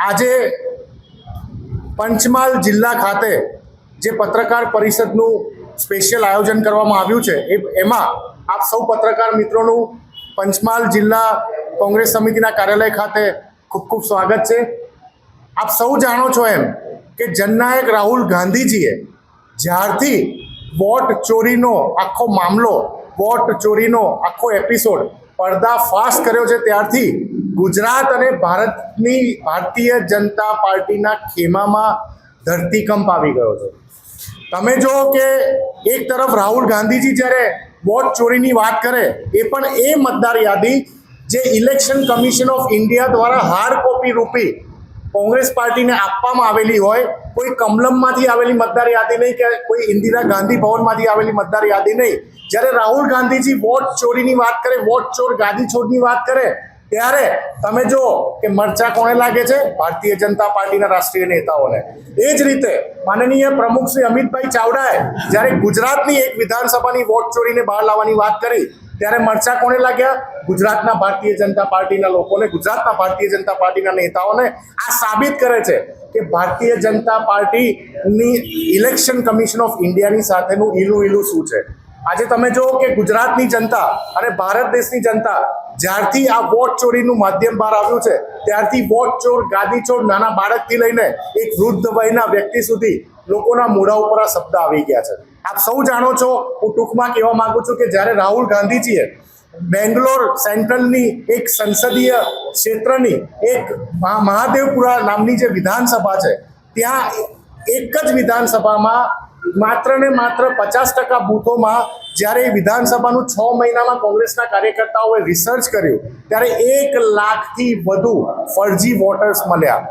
આજે પંચમહાલ જિલ્લા ખાતે જે પત્રકાર પરિષદનું સ્પેશિયલ આયોજન કરવામાં આવ્યું છે એમાં આપ સૌ પત્રકાર મિત્રોનું પંચમહાલ જિલ્લા કોંગ્રેસ સમિતિના કાર્યાલય ખાતે ખૂબ ખૂબ સ્વાગત છે। આપ સૌ જાણો છો એમ કે જનનાયક રાહુલ ગાંધીજીએ જ્યારથી વોટ ચોરીનો આખો મામલો, વોટ ચોરીનો આખો એપિસોડ પર્દાફાશ કર્યો છે ત્યારથી ગુજરાત અને ભારતીય જનતા પાર્ટીના ખેમામાં ધરતીકંપ આવી ગયો છે। તમે જો કે એક તરફ રાહુલ ગાંધીજી જ્યારે વોટ ચોરીની વાત કરે એ પણ એ મતદાર યાદી જે ઇલેક્શન કમિશન ઓફ ઇન્ડિયા દ્વારા હાર્ડ કોપી રૂપી કોંગ્રેસ પાર્ટીને આપવામાં આવેલી હોય, કોઈ કમલમમાંથી આવેલી મતદાર યાદી નહીં કે કોઈ ઇન્દિરા ગાંધી ભવનમાંથી આવેલી મતદાર યાદી નહીં। જ્યારે રાહુલ ગાંધીજી વોટ ચોરીની વાત કરે, વોટ ચોર ગાદી ચોરની વાત કરે ત્યારે તમે જો કે મરચા કોને લાગે છે? ભારતીય જનતા પાર્ટીના રાષ્ટ્રીય નેતાઓને। એ જ રીતે માનનીય પ્રમુખ શ્રી અમિતભાઈ ચાવડાએ જ્યારે ગુજરાતની એક વિધાનસભાની વોટ ચોરીને બહાર લાવવાની વાત કરી ત્યારે મરચા કોને લાગ્યા? ગુજરાતના ભારતીય જનતા પાર્ટીના લોકોને, ગુજરાતના ભારતીય જનતા પાર્ટીના નેતાઓને। આ સાબિત કરે છે કે ભારતીય જનતા પાર્ટીની ઇલેક્શન કમિશન ઓફ ઇન્ડિયાની સાથેનું ઈલું શું છે। આજે તમે જો કે ગુજરાતની જનતા અને ભારત દેશની જનતા જ્યારથી આ વોટ ચોરીનું માધ્યમ બહાર આવ્યું છે ત્યારથી વોટ ચોર, ગાદી ચોર, નાના બાળકથી લઈને એક વૃદ્ધ વયના વ્યક્તિ સુધી લોકોના મોઢા ઉપર આ શબ્દ આવી ગયા છે। આપ સૌ જાણો છો, હું ટૂંકમાં કહેવા માંગુ છું કે જ્યારે રાહુલ ગાંધીજીએ બેંગ્લોર સેન્ટ્રલની એક સંસદીય ક્ષેત્રની એક મહાદેવપુરા નામની જે વિધાનસભા છે ત્યાં એક જ વિધાનસભામાં માત્ર ને માત્ર 50% બૂથોમાં જ્યારે વિધાનસભાનું 6 મહિનામાં કોંગ્રેસના કાર્યકર્તાઓએ રિસર્ચ કર્યું ત્યારે 1 લાખથી વધુ ફરજી વોટર્સ મળ્યા।